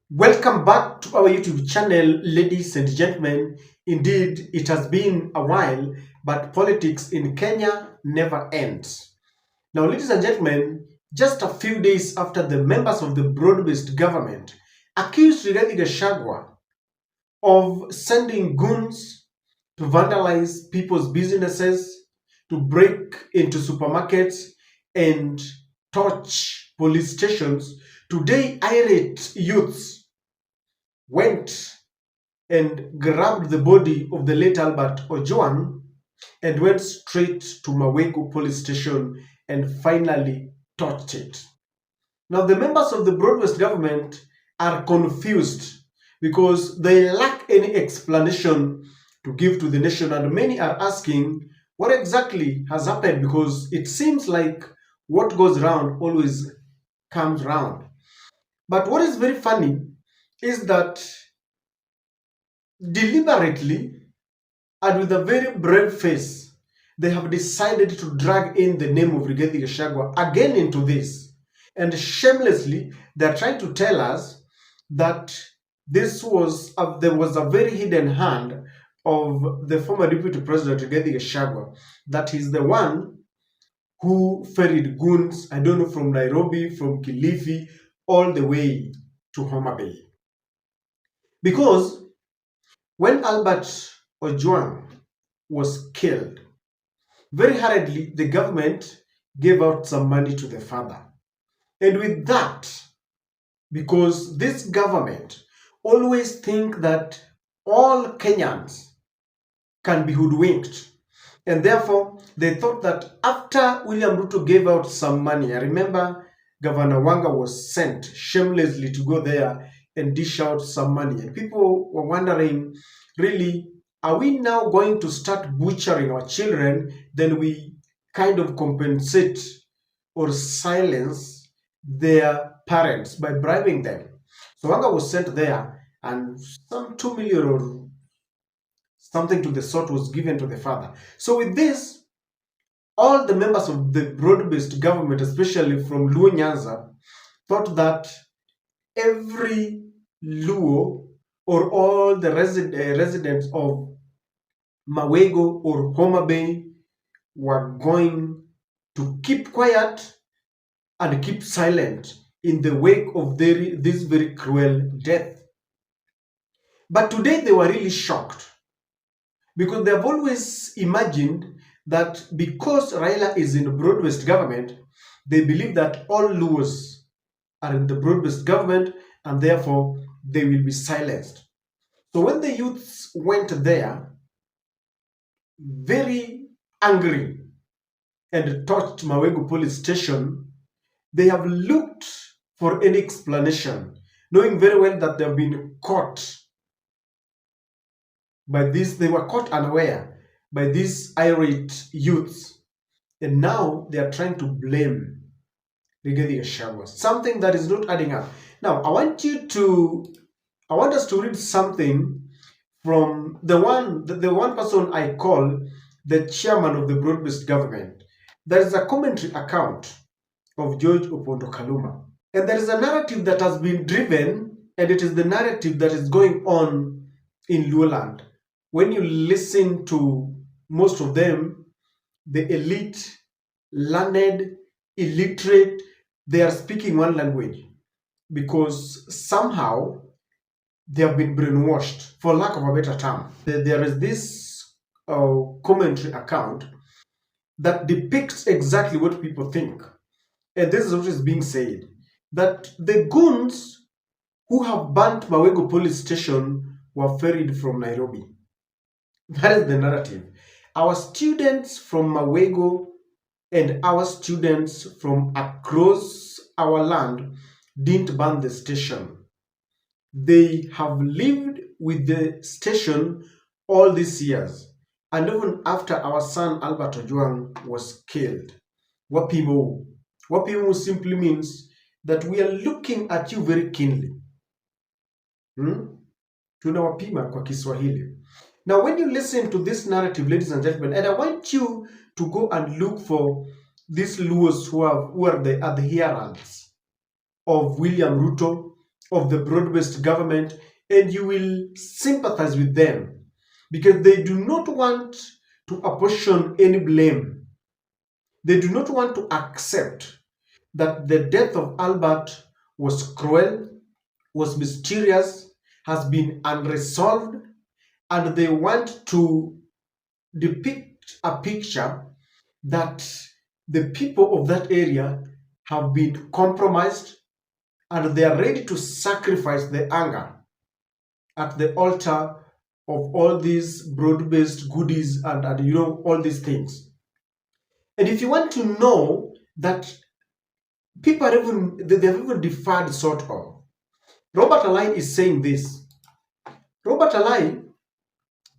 Welcome back to our YouTube channel, ladies and gentlemen. Indeed, it has been a while, but politics in Kenya never ends. Now, ladies and gentlemen, just a few days after the members of the broad-based government accused Rigathi Gachagua of sending goons to vandalize people's businesses, to break into supermarkets and torch police stations, today irate youths went and grabbed the body of the late Albert Ojwang and went straight to Mawego police station and finally touched it. Now, the members of the Broadwest government are confused because they lack any explanation to give to the nation, and many are asking what exactly has happened because it seems like what goes round always comes round. But what is very funny is that deliberately and with a very brave face, they have decided to drag in the name of Rigathi Gachagua again into this. And shamelessly, they're trying to tell us that there was a very hidden hand of the former Deputy President Rigathi Gachagua, that he's the one who ferried goons, I don't know, from Nairobi, from Kilifi, all the way to Homa Bay. Because when Albert Ojwang was killed, very hurriedly the government gave out some money to the father. And with that, because this government always think that all Kenyans can be hoodwinked, and therefore they thought that after William Ruto gave out some money, I remember Governor Wanga was sent shamelessly to go there and dish out some money. And people were wondering, really, are we now going to start butchering our children? Then we kind of compensate or silence their parents by bribing them. So Wanga was sent there, and some 2 million or something to the sort was given to the father. So with this, all the members of the broad-based government, especially from Luo Nyanza, thought that every Luo or all the residents of Mawego or Homa Bay were going to keep quiet and keep silent in the wake of this very cruel death. But today they were really shocked because they have always imagined that because Raila is in broad-based government, they believe that all Luos are in the broad-based government and therefore they will be silenced. So when the youths went there, very angry, and touched Mawego police station, they have looked for any explanation, knowing very well that they have been caught by this, they were caught unaware by these irate youths, and now they are trying to blame Rigathi Gachagua, something that is not adding up. Now, I want us to read something from the one person I call the chairman of the broad-based government. There is a commentary account of George Opondo Kaluma, and there is a narrative that has been driven, and it is the narrative that is going on in Luoland. When you listen to most of them, the elite, learned, illiterate, they are speaking one language because somehow they have been brainwashed, for lack of a better term. There is this commentary account that depicts exactly what people think. And this is what is being said, that the goons who have burnt Mawego police station were ferried from Nairobi. That is the narrative. Our students from Mawego and our students from across our land didn't burn the station. They have lived with the station all these years, and even after our son Albert Ojwang was killed. Wapimo. Wapimo simply means that we are looking at you very keenly. Tunawapima kwa Kiswahili. Now, when you listen to this narrative, ladies and gentlemen, and I want you to go and look for these Luos who are the adherents of William Ruto of the broad-based government, and you will sympathize with them because they do not want to apportion any blame. They do not want to accept that the death of Albert was cruel, was mysterious, has been unresolved, and they want to depict a picture that the people of that area have been compromised and they are ready to sacrifice the anger at the altar of all these broad-based goodies and all these things. And if you want to know that people are even they have even deferred sort of, Robert Alai is saying this. Robert Alai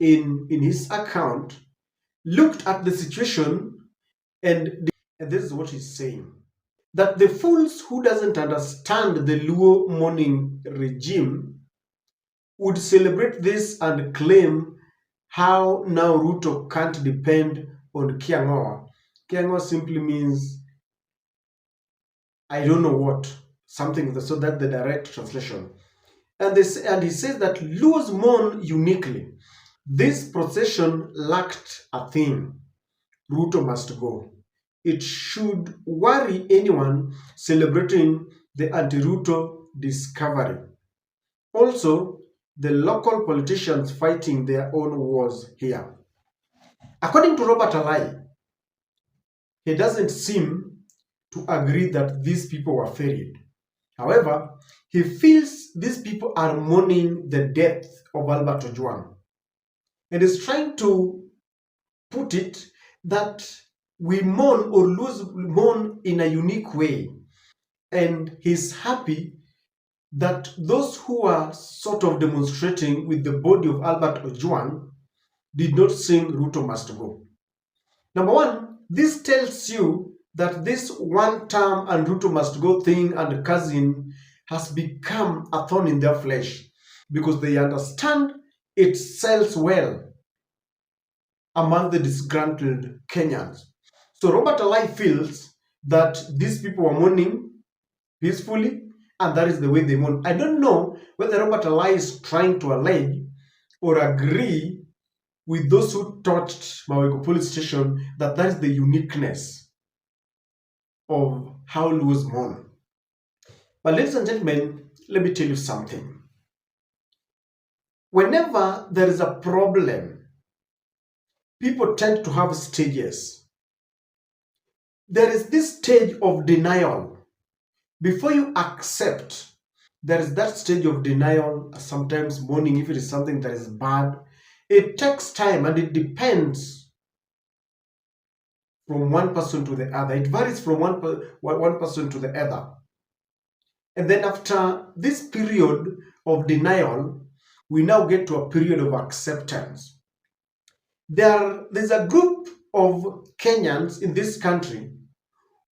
in his account looked at the situation and this is what he's saying. That the fools who doesn't understand the Luo mourning regime would celebrate this and claim how now Ruto can't depend on Kiangoa. Kiangoa simply means I don't know what, something, so that's the direct translation. And he says that Luos mourn uniquely. This procession lacked a theme. Ruto must go. It should worry anyone celebrating the anti-Ruto discovery. Also, the local politicians fighting their own wars here. According to Robert Alai, he doesn't seem to agree that these people were ferried. However, he feels these people are mourning the death of Albert Ojwang and is trying to put it that we mourn or mourn in a unique way, and he's happy that those who are sort of demonstrating with the body of Albert Ojwang did not sing Ruto must go. Number one, this tells you that this one term and Ruto must go thing and cousin has become a thorn in their flesh because they understand it sells well among the disgruntled Kenyans. So Robert Alai feels that these people are mourning peacefully, and that is the way they mourn. I don't know whether Robert Alai is trying to allege or agree with those who touched Mawego police station that is the uniqueness of how Luos mourn. But ladies and gentlemen, let me tell you something. Whenever there is a problem, people tend to have stages. There is this stage of denial. Before you accept, there is that stage of denial, sometimes mourning if it is something that is bad. It takes time and it depends from one person to the other. It varies from one person to the other. And then after this period of denial, we now get to a period of acceptance. There's a group of Kenyans in this country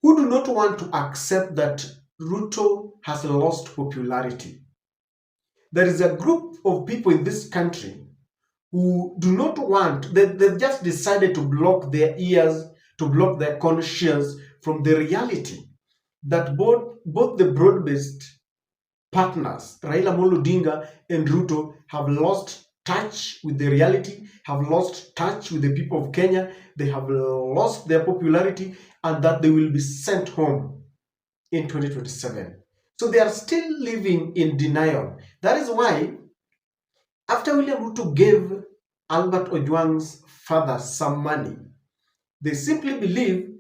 who do not want to accept that Ruto has lost popularity. There is a group of people in this country who do not want, they've just decided to block their ears, to block their conscience from the reality that both the broad-based partners, Raila Amolo Odinga and Ruto, have lost touch with the reality, have lost touch with the people of Kenya, they have lost their popularity, and that they will be sent home in 2027. So they are still living in denial. That is why, after William Ruto gave Albert Ojwang's father some money, they simply believe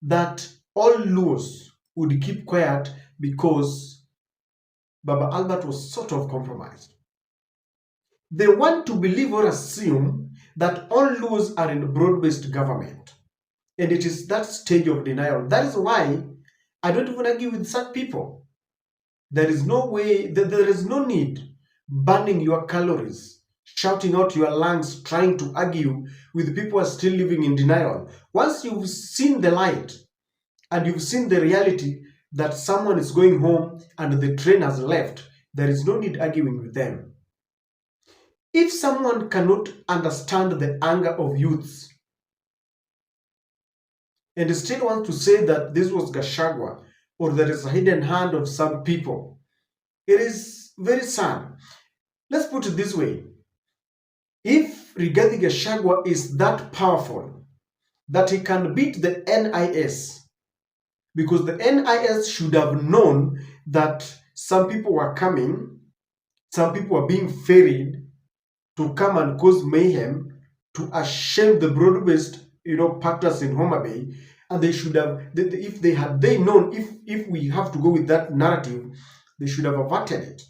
that all Luos would keep quiet because Baba Albert was sort of compromised. They want to believe or assume that all Luos are in broad-based government. And it is that stage of denial. That is why I don't even argue with such people. There is no way, there is no need burning your calories, shouting out your lungs, trying to argue with people who are still living in denial. Once you've seen the light and you've seen the reality that someone is going home and the train has left, there is no need arguing with them. If someone cannot understand the anger of youths and still wants to say that this was Gachagua or there is a hidden hand of some people, it is very sad. Let's put it this way. If Rigathi Gachagua is that powerful that he can beat the NIS, because the NIS should have known that some people were coming, some people were being ferried to come and cause mayhem, to shame the broad-based, partners in Homa Bay, and they should have, if they known, if we have to go with that narrative, they should have averted it.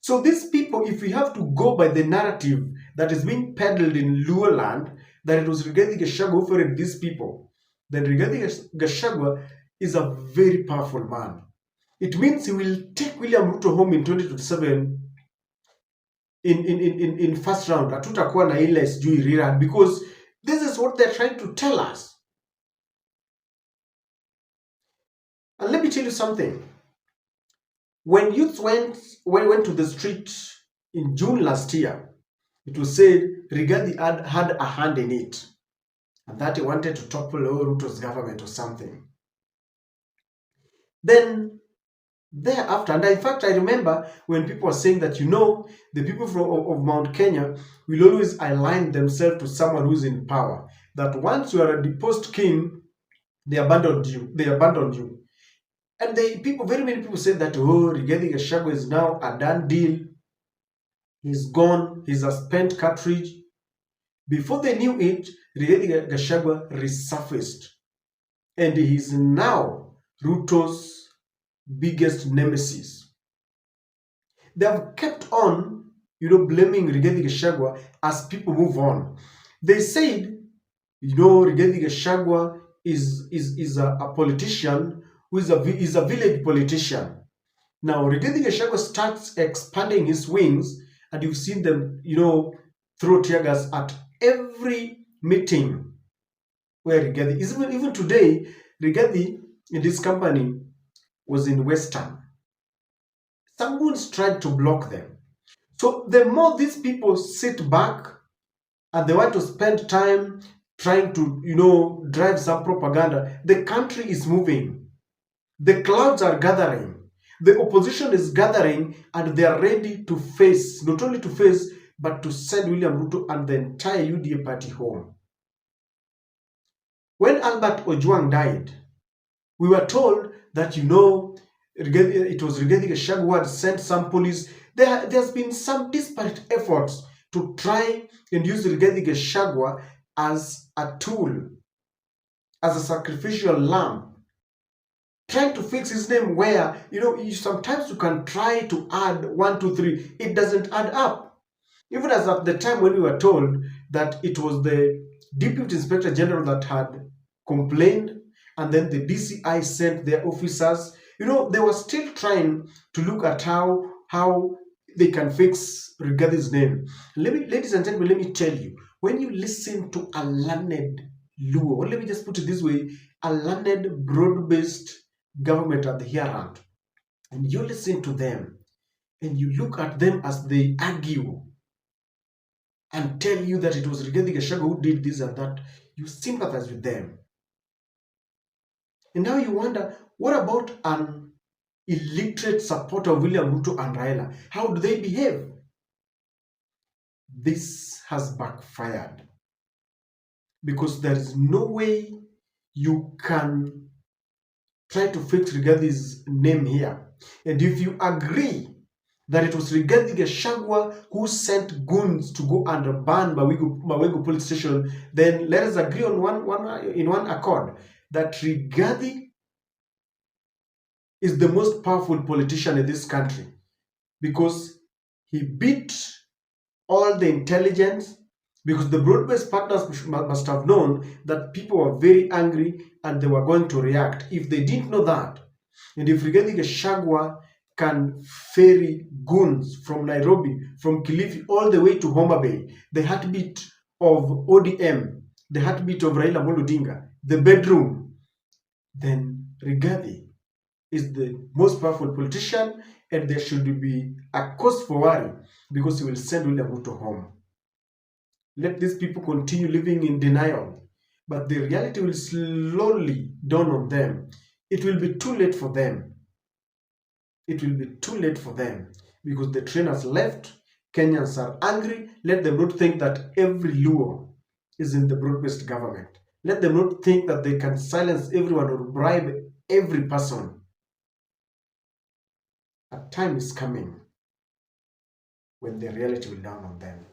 So these people, if we have to go by the narrative that is being peddled in Luo land, that it was Rigathi Gachagua who ferried these people, then Rigathi Gachagua is a very powerful man. It means he will take William Ruto home in 2027 in first round. Hatutakuwa na ile sijui rerun, because this is what they're trying to tell us. And let me tell you something. When youth went to the street in June last year, it was said Rigathi had a hand in it, and that he wanted to topple Ruto's government or something. Then thereafter, and in fact, I remember when people were saying that, the people of Mount Kenya will always align themselves to someone who's in power. That once you are a deposed king, they abandoned you. And very many people said that, Rigathi Gachagua is now a done deal. He's gone. He's a spent cartridge. Before they knew it, Rigathi Gachagua resurfaced. And he's now Ruto's biggest nemesis. They have kept on, blaming Rigathi Gachagua as people move on. They said, Rigathi Gachagua is a politician who is a village politician. Now, Rigathi Gachagua starts expanding his wings, and you've seen them, throw tear gas at every meeting where Rigathi is. Even today, Rigathi in this company was in Western. Some goons tried to block them. So the more these people sit back and they want to spend time trying to, drive some propaganda, the country is moving. The clouds are gathering. The opposition is gathering, and they are ready to face, not only to face, but to send William Ruto and the entire UDA party home. When Albert Ojwang died, we were told that, it was Rigathi Gachagua who had sent some police. There's been some disparate efforts to try and use Rigathi Gachagua as a tool, as a sacrificial lamb, trying to fix his name where, sometimes you can try to add 1, 2, 3. It doesn't add up. Even as at the time when we were told that it was the Deputy Inspector General that had complained, and then the DCI sent their officers, they were still trying to look at how they can fix Rigathi's name. Ladies and gentlemen, let me tell you, when you listen to a learned Luo, or let me just put it this way, a learned, broad-based government at the herearound, and you listen to them, and you look at them as they argue and tell you that it was Rigathi Gachagua who did this and that, you sympathize with them. And now you wonder, what about an illiterate supporter of William Ruto and Raila? How do they behave? This has backfired, because there is no way you can try to fix Rigathi's name here. And if you agree that it was Rigathi Gachagua who sent goons to go and ban Mawego police station, then let us agree on one accord that Rigathi is the most powerful politician in this country, because he beat all the intelligence, because the broad-based partners must have known that people were very angry and they were going to react. If they didn't know that, and if Rigathi Gachagua can ferry goons from Nairobi, from Kilifi, all the way to Homa Bay, the heartbeat of ODM, the heartbeat of Raila Amolo Odinga, the bedroom, then Rigathi is the most powerful politician, and there should be a cause for worry, because he will send William Ruto home. Let these people continue living in denial, but the reality will slowly dawn on them. It will be too late for them. It will be too late for them. because the train has left. Kenyans are angry. Let them not think that every Luo is in the broad-based government. Let them not think that they can silence everyone or bribe every person. A time is coming when the reality will dawn on them.